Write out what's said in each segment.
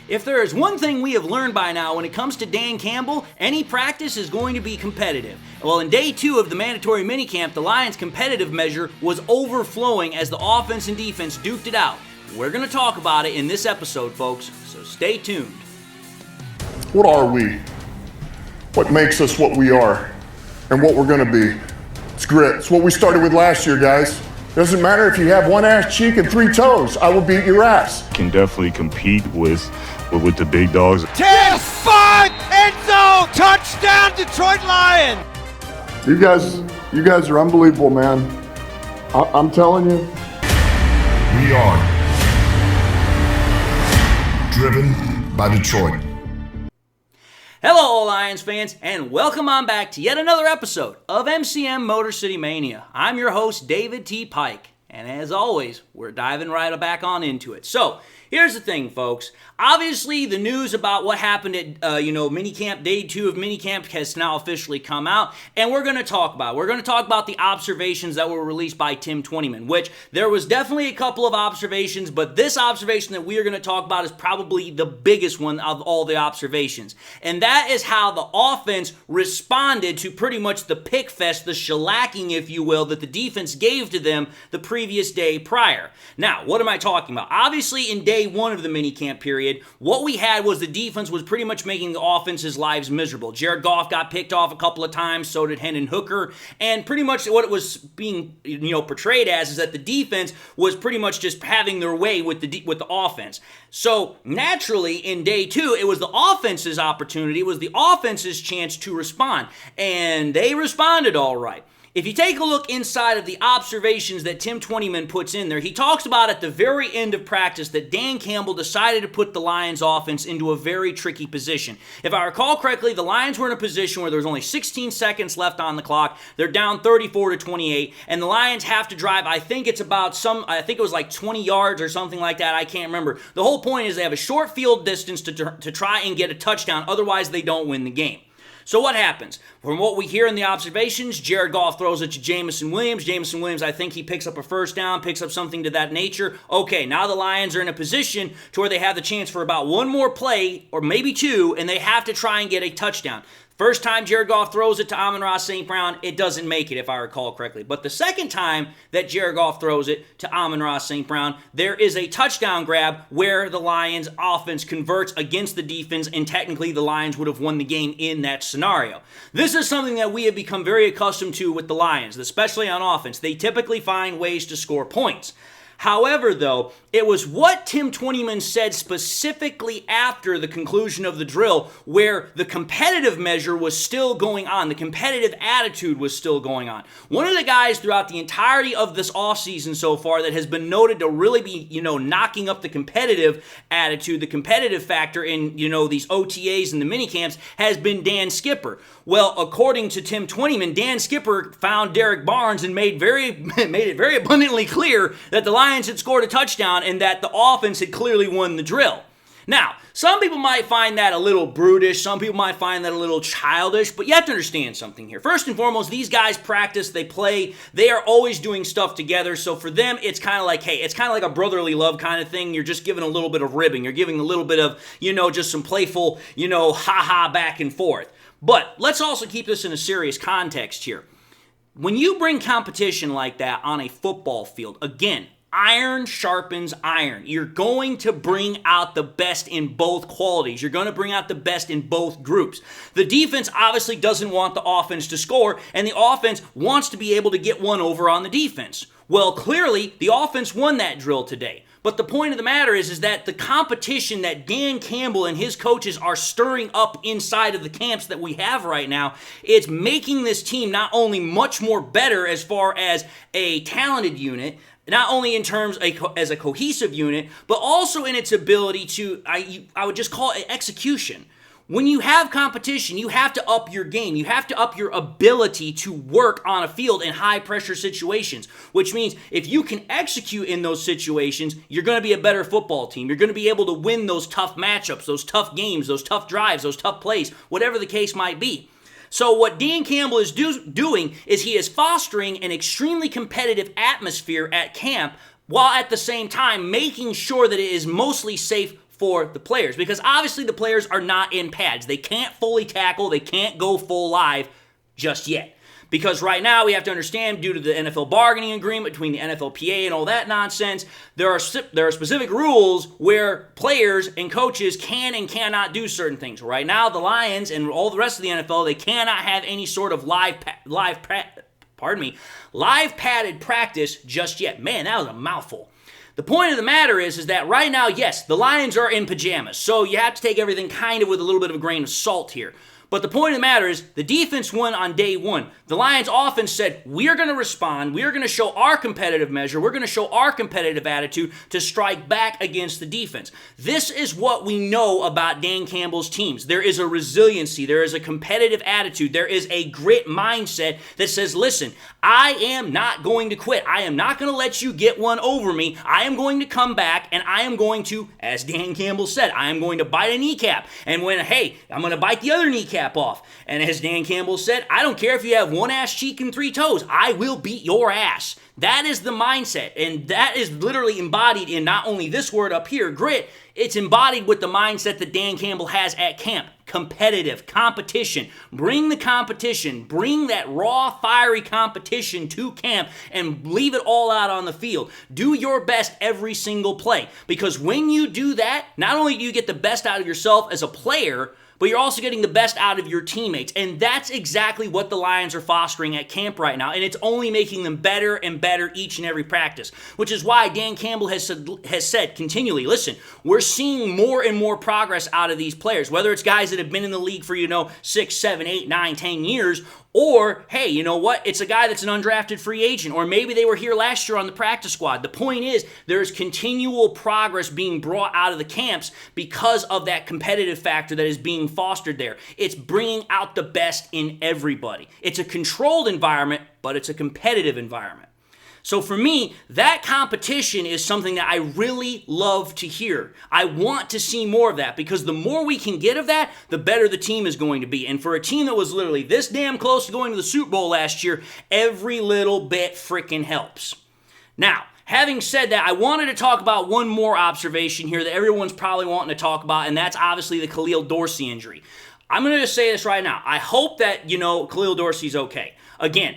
If there is one thing we have learned by now when it comes to Dan Campbell, any practice is going to be competitive. Well, in day 2 of the mandatory minicamp, the Lions' competitive measure was overflowing as the offense and defense duked it out. We're going to talk about it in this episode, folks, so stay tuned. What are we? What makes us what we are and what we're going to be? It's grit. It's what we started with last year, guys. Doesn't matter if you have one ass cheek and 3 toes. I will beat your ass. Can definitely compete with the big dogs. 10, 5, end zone, touchdown, Detroit Lions. You guys are unbelievable, man. I'm telling you. We are driven by Detroit. Hello, Lions fans, and welcome on back to yet another episode of MCM Motor City Mania. I'm your host, David T. Pike, and as always, we're diving right back on into it. So, here's the thing, folks. Obviously, the news about what happened at, Minicamp, day 2 of Minicamp has now officially come out, and we're going to talk about it. We're going to talk about the observations that were released by Tim Twentyman, which there was definitely a couple of observations, but this observation that we are going to talk about is probably the biggest one of all the observations, and that is how the offense responded to pretty much the pick fest, the shellacking, if you will, that the defense gave to them the previous day prior. Now, what am I talking about? Obviously, in day 1 of the minicamp period, what we had was the defense was pretty much making the offense's lives miserable. Jared Goff got picked off a couple of times, so did Hendon Hooker, and pretty much what it was being portrayed as is that the defense was pretty much just having their way with the offense. So naturally, in day 2, it was the offense's opportunity, it was the offense's chance to respond, and they responded all right. If you take a look inside of the observations that Tim Twentyman puts in there, he talks about at the very end of practice that Dan Campbell decided to put the Lions offense into a very tricky position. If I recall correctly, the Lions were in a position where there was only 16 seconds left on the clock. They're down 34-28, and the Lions have to drive, I think it was like 20 yards or something like that. I can't remember. The whole point is they have a short field distance to try and get a touchdown. Otherwise, they don't win the game. So what happens? From what we hear in the observations, Jared Goff throws it to Jameson Williams. Jameson Williams, I think he picks up a first down, picks up something to that nature. Okay, now the Lions are in a position to where they have the chance for about one more play, or maybe 2, and they have to try and get a touchdown. First time Jared Goff throws it to Amon-Ra St. Brown, it doesn't make it, if I recall correctly. But the second time that Jared Goff throws it to Amon-Ra St. Brown, there is a touchdown grab where the Lions offense converts against the defense, and technically the Lions would have won the game in that scenario. This is something that we have become very accustomed to with the Lions, especially on offense. They typically find ways to score points. However, though, it was what Tim Twentyman said specifically after the conclusion of the drill where the competitive measure was still going on. The competitive attitude was still going on. One of the guys throughout the entirety of this offseason so far that has been noted to really be, knocking up the competitive attitude, the competitive factor in, these OTAs and the minicamps has been Dan Skipper. Well, according to Tim Twentyman, Dan Skipper found Derek Barnes and made it very abundantly clear that the Lions had scored a touchdown and that the offense had clearly won the drill. Now, some people might find that a little brutish, some people might find that a little childish, but you have to understand something here. First and foremost, these guys practice, they play, they are always doing stuff together, so for them, it's kind of like, hey, it's kind of like a brotherly love kind of thing. You're just giving a little bit of ribbing, you're giving a little bit of, just some playful, ha-ha back and forth. But let's also keep this in a serious context here. When you bring competition like that on a football field, again, iron sharpens iron. You're going to bring out the best in both qualities. You're going to bring out the best in both groups. The defense obviously doesn't want the offense to score, and the offense wants to be able to get one over on the defense. Well, clearly, the offense won that drill today. But the point of the matter is that the competition that Dan Campbell and his coaches are stirring up inside of the camps that we have right now, it's making this team not only much more better as far as a talented unit, not only in terms as a cohesive unit, but also in its ability to, I would just call it execution. When you have competition, you have to up your game. You have to up your ability to work on a field in high-pressure situations, which means if you can execute in those situations, you're going to be a better football team. You're going to be able to win those tough matchups, those tough games, those tough drives, those tough plays, whatever the case might be. So what Dan Campbell is doing is he is fostering an extremely competitive atmosphere at camp while at the same time making sure that it is mostly safe for the players, because obviously the players are not in pads. They can't fully tackle, they can't go full live just yet. Because right now we have to understand, due to the NFL bargaining agreement between the NFLPA and all that nonsense, there are specific rules where players and coaches can and cannot do certain things. Right now, the Lions and all the rest of the NFL, they cannot have any sort of live padded practice just yet. Man, that was a mouthful. The point of the matter is that right now, yes, the Lions are in pajamas, so you have to take everything kind of with a little bit of a grain of salt here. But the point of the matter is, the defense won on day one. The Lions offense said, we are going to respond, we are going to show our competitive measure, we're going to show our competitive attitude to strike back against the defense. This is what we know about Dan Campbell's teams. There is a resiliency, there is a competitive attitude, there is a grit mindset that says, listen, I am not going to quit. I am not going to let you get one over me. I am going to come back, and I am going to, as Dan Campbell said, I am going to bite a kneecap. And I'm going to bite the other kneecap off. And as Dan Campbell said, I don't care if you have one ass cheek and three toes. I will beat your ass. That is the mindset, and that is literally embodied in not only this word up here, grit, it's embodied with the mindset that Dan Campbell has at camp. Competitive, competition. Bring the competition. Bring that raw, fiery competition to camp and leave it all out on the field. Do your best every single play, because when you do that, not only do you get the best out of yourself as a player, but you're also getting the best out of your teammates. And that's exactly what the Lions are fostering at camp right now. And it's only making them better and better each and every practice, which is why Dan Campbell has said continually, listen, we're seeing more and more progress out of these players, whether it's guys that have been in the league for, 6, 7, 8, 9, 10 years, or, hey, you know what? It's a guy that's an undrafted free agent, or maybe they were here last year on the practice squad. The point is, there's continual progress being brought out of the camps because of that competitive factor that is being fostered there. It's bringing out the best in everybody. It's a controlled environment, but it's a competitive environment. So for me, that competition is something that I really love to hear. I want to see more of that, because the more we can get of that, the better the team is going to be. And for a team that was literally this damn close to going to the Super Bowl last year, every little bit freaking helps. Now, having said that, I wanted to talk about one more observation here that everyone's probably wanting to talk about, and that's obviously the Khalil Dorsey injury. I'm going to just say this right now. I hope that, Khalil Dorsey's okay. Again,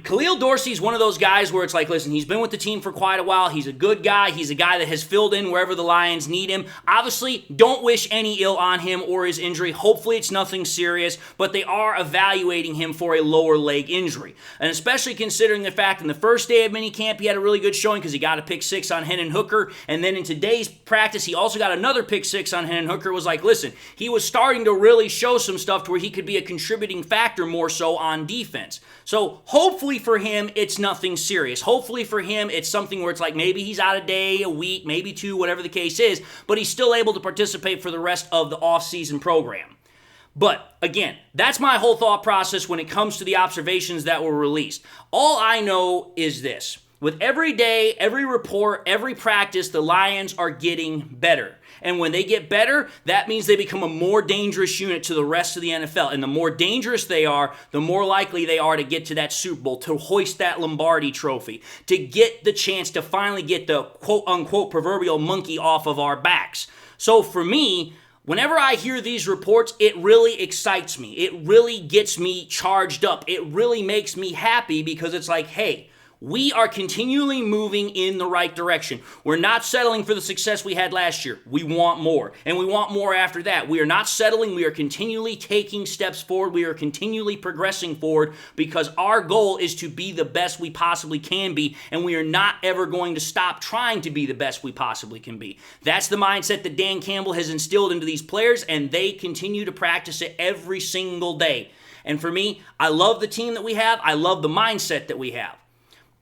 Khalil Dorsey's one of those guys where it's like, listen, he's been with the team for quite a while. He's a good guy. He's a guy that has filled in wherever the Lions need him. Obviously, don't wish any ill on him or his injury. Hopefully, it's nothing serious, but they are evaluating him for a lower leg injury. And especially considering the fact in the first day of minicamp, he had a really good showing because he got a pick six on Hendon Hooker. And then in today's practice, he also got another pick six on Hendon Hooker. It was like, listen, he was starting to really show some stuff to where he could be a contributing factor more so on defense. So hopefully for him, it's nothing serious. Hopefully for him, it's something where it's like maybe he's out a day, a week, maybe two, whatever the case is, but he's still able to participate for the rest of the offseason program. But again, that's my whole thought process when it comes to the observations that were released. All I know is this. With every day, every report, every practice, the Lions are getting better. And when they get better, that means they become a more dangerous unit to the rest of the NFL. And the more dangerous they are, the more likely they are to get to that Super Bowl, to hoist that Lombardi trophy, to get the chance to finally get the quote-unquote proverbial monkey off of our backs. So for me, whenever I hear these reports, it really excites me. It really gets me charged up. It really makes me happy because it's like, hey, we are continually moving in the right direction. We're not settling for the success we had last year. We want more, and we want more after that. We are not settling. We are continually taking steps forward. We are continually progressing forward because our goal is to be the best we possibly can be, and we are not ever going to stop trying to be the best we possibly can be. That's the mindset that Dan Campbell has instilled into these players, and they continue to practice it every single day. And for me, I love the team that we have. I love the mindset that we have.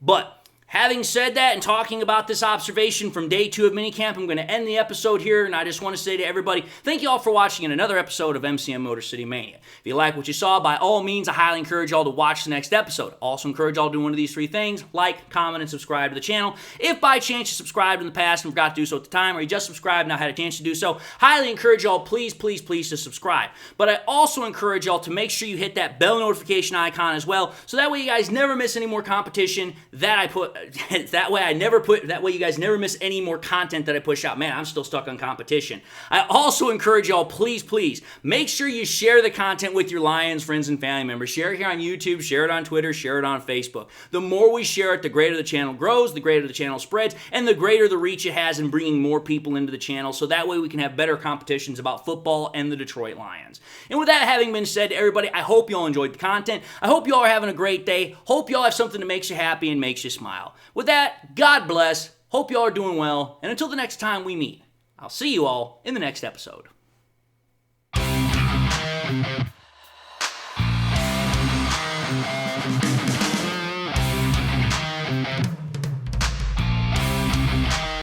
But having said that and talking about this observation from day 2 of minicamp, I'm going to end the episode here, and I just want to say to everybody, thank you all for watching in another episode of MCM Motor City Mania. If you like what you saw, by all means, I highly encourage y'all to watch the next episode. Also encourage y'all to do one of these 3 things: like, comment, and subscribe to the channel. If by chance you subscribed in the past and forgot to do so at the time, or you just subscribed and now had a chance to do so, highly encourage y'all, please to subscribe. But I also encourage y'all to make sure you hit that bell notification icon as well, so that way you guys never miss any more competition that I put that way you guys never miss any more content that I push out. Man, I'm still stuck on competition. I also encourage y'all, please, make sure you share the content with your Lions friends and family members. Share it here on YouTube, share it on Twitter, share it on Facebook. The more we share it, the greater the channel grows, the greater the channel spreads, and the greater the reach it has in bringing more people into the channel, so that way we can have better competitions about football and the Detroit Lions. And with that having been said, everybody, I hope you all enjoyed the content. I hope you all are having a great day. Hope you all have something that makes you happy and makes you smile. With that, God bless. Hope you all are doing well. And until the next time we meet, I'll see you all in the next episode.